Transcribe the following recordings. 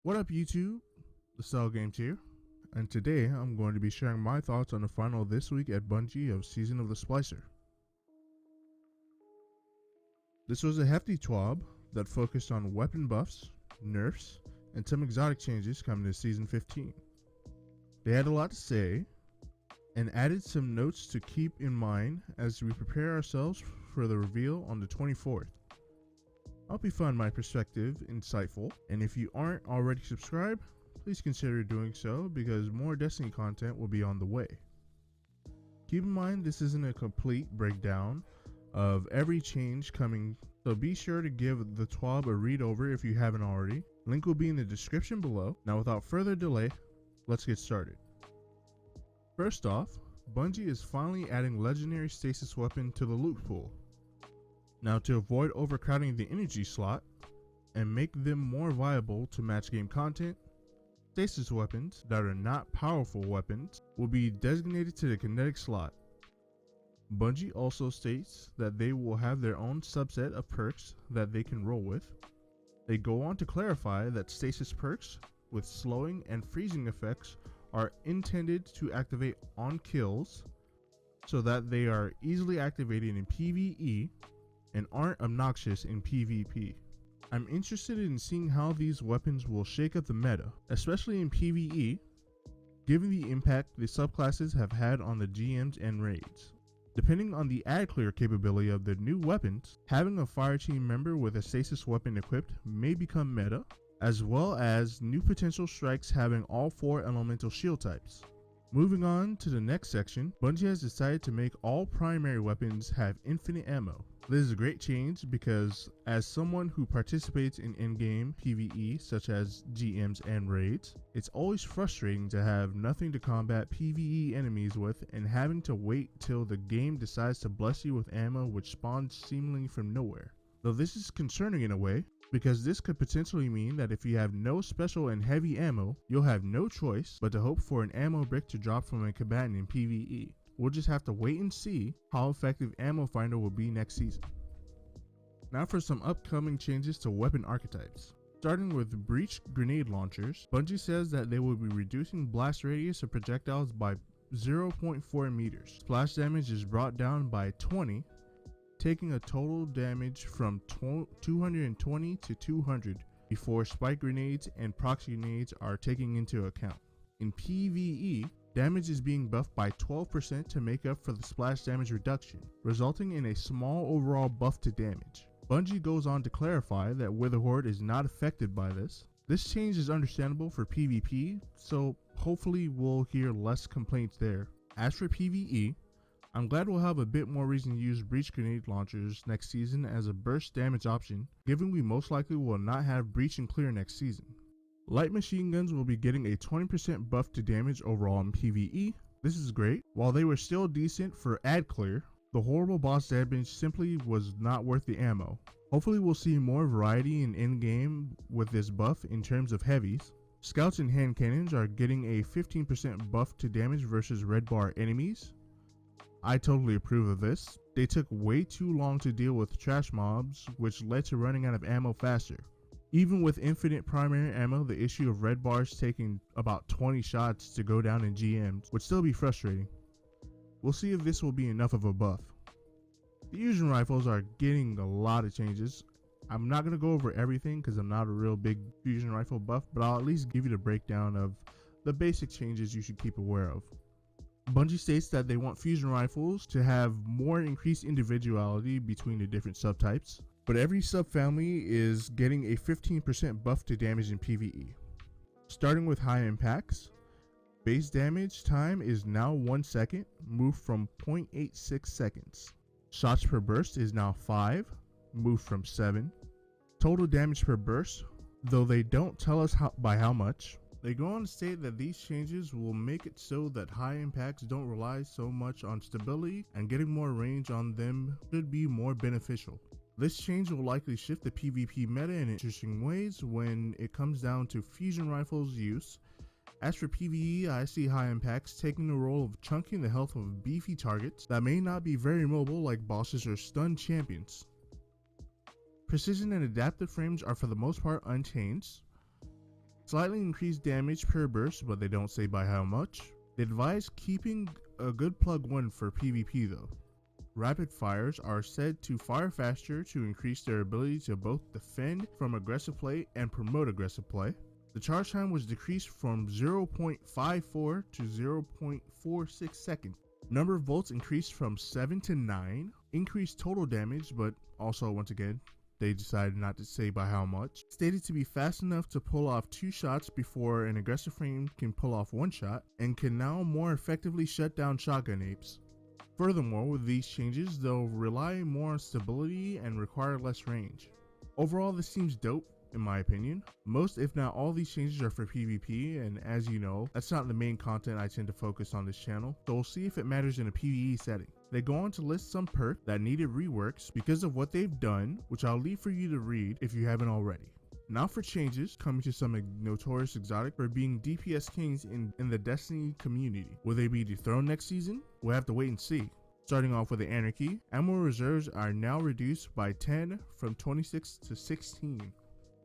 What up YouTube, the Cell Games here, and today I'm going to be sharing my thoughts on the final this week at Bungie of Season of the Splicer. This was a hefty TWAB that focused on weapon buffs, nerfs, and some exotic changes coming to Season 15. They had a lot to say, and added some notes to keep in mind as we prepare ourselves for the reveal on the 24th. I hope you find my perspective insightful, and if you aren't already subscribed, please consider doing so because more Destiny content will be on the way. Keep in mind this isn't a complete breakdown of every change coming, so be sure to give the TWAB a read over if you haven't already. Link will be in the description below. Now without further delay, let's get started. First off, Bungie is finally adding legendary Stasis weapon to the loot pool. Now to avoid overcrowding the energy slot and make them more viable to match game content, Stasis weapons that are not powerful weapons will be designated to the kinetic slot. Bungie also states that they will have their own subset of perks that they can roll with. They go on to clarify that Stasis perks with slowing and freezing effects are intended to activate on kills so that they are easily activated in PvE and aren't obnoxious in PvP. I'm interested in seeing how these weapons will shake up the meta, especially in PvE, given the impact the subclasses have had on the GMs and raids. Depending on the ad clear capability of the new weapons, having a fireteam member with a Stasis weapon equipped may become meta, as well as new potential strikes having all 4 elemental shield types. Moving on to the next section, Bungie has decided to make all primary weapons have infinite ammo. This is a great change because as someone who participates in in-game PvE such as GMs and raids, it's always frustrating to have nothing to combat PvE enemies with and having to wait till the game decides to bless you with ammo which spawns seemingly from nowhere. Though this is concerning in a way, because this could potentially mean that if you have no special and heavy ammo, you'll have no choice but to hope for an ammo brick to drop from a combatant in PvE. We'll just have to wait and see how effective Ammo Finder will be next season. Now for some upcoming changes to weapon archetypes. Starting with breach grenade launchers, Bungie says that they will be reducing blast radius of projectiles by 0.4 meters. Splash damage is brought down by 20, taking a total damage from 220 to 200 before spike grenades and proxy grenades are taken into account. In PvE, damage is being buffed by 12% to make up for the splash damage reduction, resulting in a small overall buff to damage. Bungie goes on to clarify that Witherhoard is not affected by this. This change is understandable for PvP, so hopefully we'll hear less complaints there. As for PvE, I'm glad we'll have a bit more reason to use breach grenade launchers next season as a burst damage option, given we most likely will not have breach and clear next season. Light machine guns will be getting a 20% buff to damage overall in PvE. This is great. While they were still decent for ad clear, the horrible boss damage simply was not worth the ammo. Hopefully we'll see more variety in in-game with this buff in terms of heavies. Scouts and hand cannons are getting a 15% buff to damage versus red bar enemies. I totally approve of this. They took way too long to deal with trash mobs, which led to running out of ammo faster. Even with infinite primary ammo, the issue of red bars taking about 20 shots to go down in GMs would still be frustrating. We'll see if this will be enough of a buff. The fusion rifles are getting a lot of changes. I'm not going to go over everything because I'm not a real big fusion rifle buff, but I'll at least give you the breakdown of the basic changes you should keep aware of. Bungie states that they want fusion rifles to have more increased individuality between the different subtypes, but every subfamily is getting a 15% buff to damage in PvE. Starting with high impacts, base damage time is now 1 second, moved from 0.86 seconds. Shots per burst is now 5, moved from 7. Total damage per burst, though they don't tell us by how much. They go on to state that these changes will make it so that high impacts don't rely so much on stability and getting more range on them should be more beneficial. This change will likely shift the PvP meta in interesting ways when it comes down to fusion rifles use. As for PvE, I see high impacts taking the role of chunking the health of beefy targets that may not be very mobile like bosses or stun champions. Precision and adaptive frames are for the most part unchanged. Slightly increased damage per burst, but they don't say by how much. They advise keeping a good plug 1 for PvP though. Rapid fires are said to fire faster to increase their ability to both defend from aggressive play and promote aggressive play. The charge time was decreased from 0.54 to 0.46 seconds. Number of volts increased from 7 to 9. Increased total damage, but also once again, they decided not to say by how much. Stated to be fast enough to pull off 2 shots before an aggressive frame can pull off 1 shot, and can now more effectively shut down shotgun apes. Furthermore, with these changes, they'll rely more on stability and require less range. Overall, this seems dope, in my opinion. Most, if not all, these changes are for PvP, and as you know, that's not the main content I tend to focus on this channel, so we'll see if it matters in a PvE setting. They go on to list some perks that needed reworks because of what they've done, which I'll leave for you to read if you haven't already. Now for changes coming to some notorious exotic for being DPS kings in the Destiny community. Will they be dethroned next season? We'll have to wait and see. Starting off with the Anarchy, ammo reserves are now reduced by 10 from 26 to 16.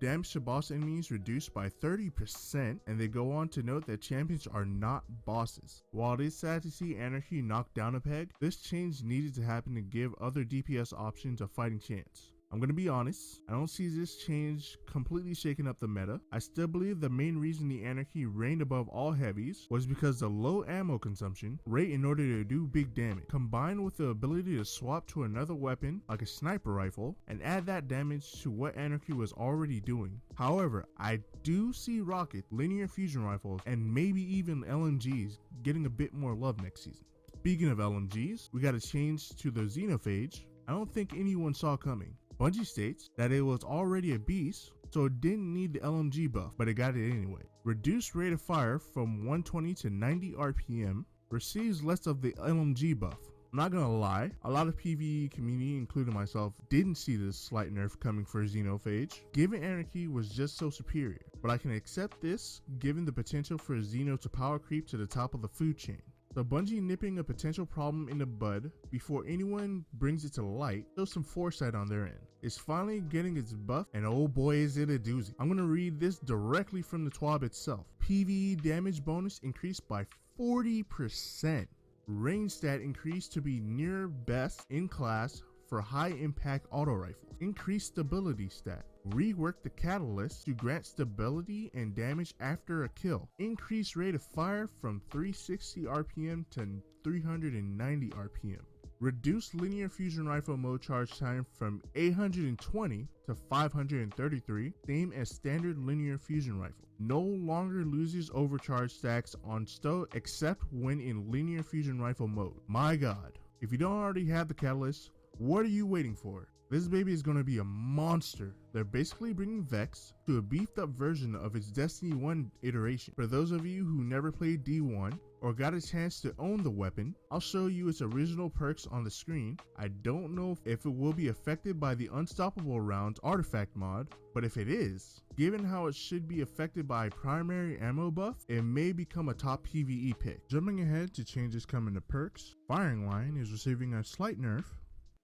Damage to boss enemies reduced by 30%, and they go on to note that champions are not bosses. While it is sad to see Anarchy knock down a peg, this change needed to happen to give other DPS options a fighting chance. I'm gonna be honest, I don't see this change completely shaking up the meta. I still believe the main reason the Anarchy reigned above all heavies was because the low ammo consumption rate in order to do big damage, combined with the ability to swap to another weapon like a sniper rifle and add that damage to what Anarchy was already doing. However, I do see rocket, linear fusion rifles, and maybe even LMGs getting a bit more love next season. Speaking of LMGs, we got a change to the Xenophage I don't think anyone saw coming. Bungie states that it was already a beast, so it didn't need the LMG buff, but it got it anyway. Reduced rate of fire from 120 to 90 RPM, receives less of the LMG buff. I'm not gonna lie, a lot of PvE community, including myself, didn't see this slight nerf coming for Xenophage, given Anarchy was just so superior. But I can accept this, given the potential for Xeno to power creep to the top of the food chain. So Bungie nipping a potential problem in the bud before anyone brings it to light shows some foresight on their end. It's finally getting its buff, and oh boy is it a doozy. I'm gonna read this directly from the TWAB itself. PvE damage bonus increased by 40%. Range stat increased to be near best in class for high impact auto rifles. Increased stability stat. Rework the catalyst to grant stability and damage after a kill. Increased rate of fire from 360 RPM to 390 RPM. Reduced linear fusion rifle mode charge time from 820 to 533, same as standard linear fusion rifle. No longer loses overcharge stacks on stow except when in linear fusion rifle mode. My god, if you don't already have the catalyst, what are you waiting for? This baby is going to be a monster. They're basically bringing Vex to a beefed up version of its Destiny 1 iteration. For those of you who never played D1 or got a chance to own the weapon, I'll show you its original perks on the screen. I don't know if it will be affected by the Unstoppable Rounds artifact mod, but if it is, given how it should be affected by primary ammo buff, it may become a top PvE pick. Jumping ahead to changes coming to perks, Firing Line is receiving a slight nerf.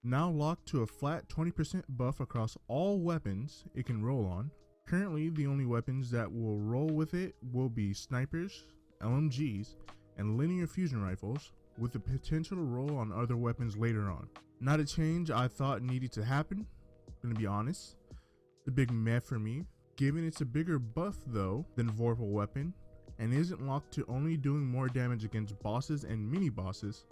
Now locked to a flat 20% buff across all weapons it can roll on. Currently, the only weapons that will roll with it will be snipers, LMGs, and linear fusion rifles, with the potential to roll on other weapons later on. Not a change I thought needed to happen, gonna be honest. It's a big meh for me, given it's a bigger buff though than Vorpal weapon, and isn't locked to only doing more damage against bosses and mini bosses.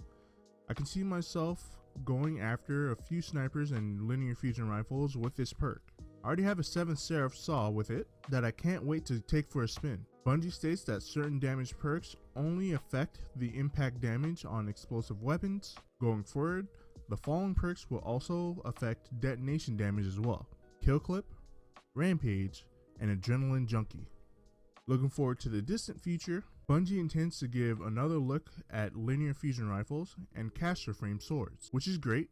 I can see myself going after a few snipers and linear fusion rifles with this perk. I already have a 7th Seraph Saw with it that I can't wait to take for a spin. Bungie states that certain damage perks only affect the impact damage on explosive weapons. Going forward, the following perks will also affect detonation damage as well: Kill Clip, Rampage, and Adrenaline Junkie. Looking forward to the distant future, Bungie intends to give another look at linear fusion rifles and caster frame swords, which is great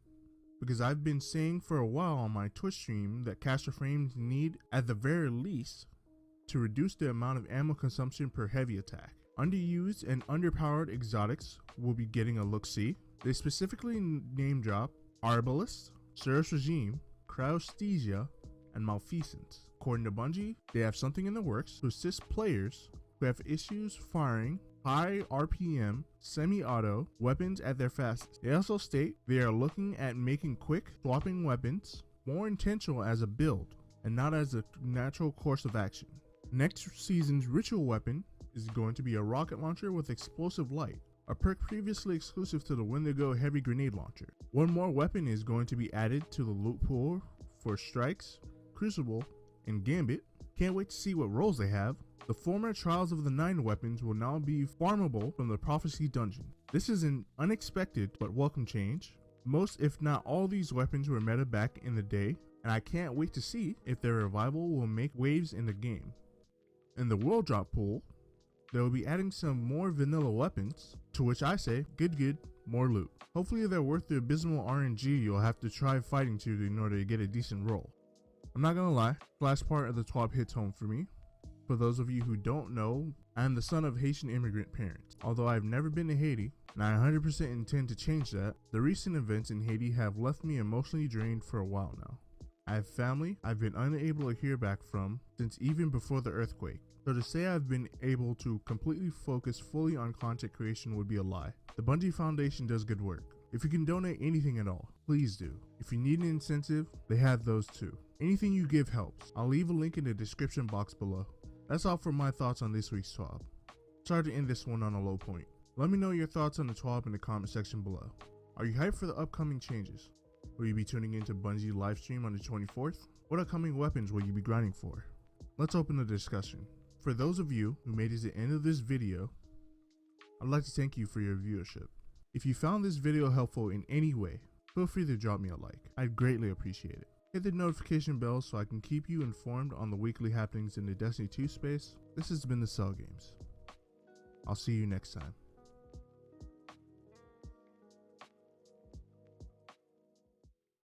because I've been saying for a while on my Twitch stream that caster frames need, at the very least, to reduce the amount of ammo consumption per heavy attack. Underused and underpowered exotics will be getting a look-see. They specifically name drop Arbalest, Surus Regime, Cryosthesia, and Malfeasance. According to Bungie, they have something in the works to assist players who have issues firing high RPM semi-auto weapons at their fastest. They also state they are looking at making quick swapping weapons more intentional as a build and not as a natural course of action. Next season's ritual weapon is going to be a rocket launcher with explosive light, a perk previously exclusive to the Wendigo heavy grenade launcher. One more weapon is going to be added to the loot pool for Strikes, Crucible, and Gambit. Can't wait to see what roles they have. The former Trials of the Nine weapons will now be farmable from the Prophecy dungeon. This is an unexpected but welcome change. Most if not all these weapons were meta back in the day, and I can't wait to see if their revival will make waves in the game. In the world drop pool, they will be adding some more vanilla weapons, to which I say, good, more loot. Hopefully they're worth the abysmal RNG you'll have to try fighting to in order to get a decent roll. I'm not gonna lie, the last part of the TWAB hits home for me. For those of you who don't know, I am the son of Haitian immigrant parents. Although I've never been to Haiti, and I 100% intend to change that, the recent events in Haiti have left me emotionally drained for a while now. I have family I've been unable to hear back from since even before the earthquake. So to say I've been able to completely focus fully on content creation would be a lie. The Bungie Foundation does good work. If you can donate anything at all, please do. If you need an incentive, they have those too. Anything you give helps. I'll leave a link in the description box below. That's all for my thoughts on this week's TWAB. Sorry to end this one on a low point. Let me know your thoughts on the TWAB in the comment section below. Are you hyped for the upcoming changes? Will you be tuning into Bungie livestream on the 24th? What upcoming weapons will you be grinding for? Let's open the discussion. For those of you who made it to the end of this video, I'd like to thank you for your viewership. If you found this video helpful in any way, feel free to drop me a like. I'd greatly appreciate it. Hit the notification bell so I can keep you informed on the weekly happenings in the Destiny 2 space. This has been the Cell Games. I'll see you next time.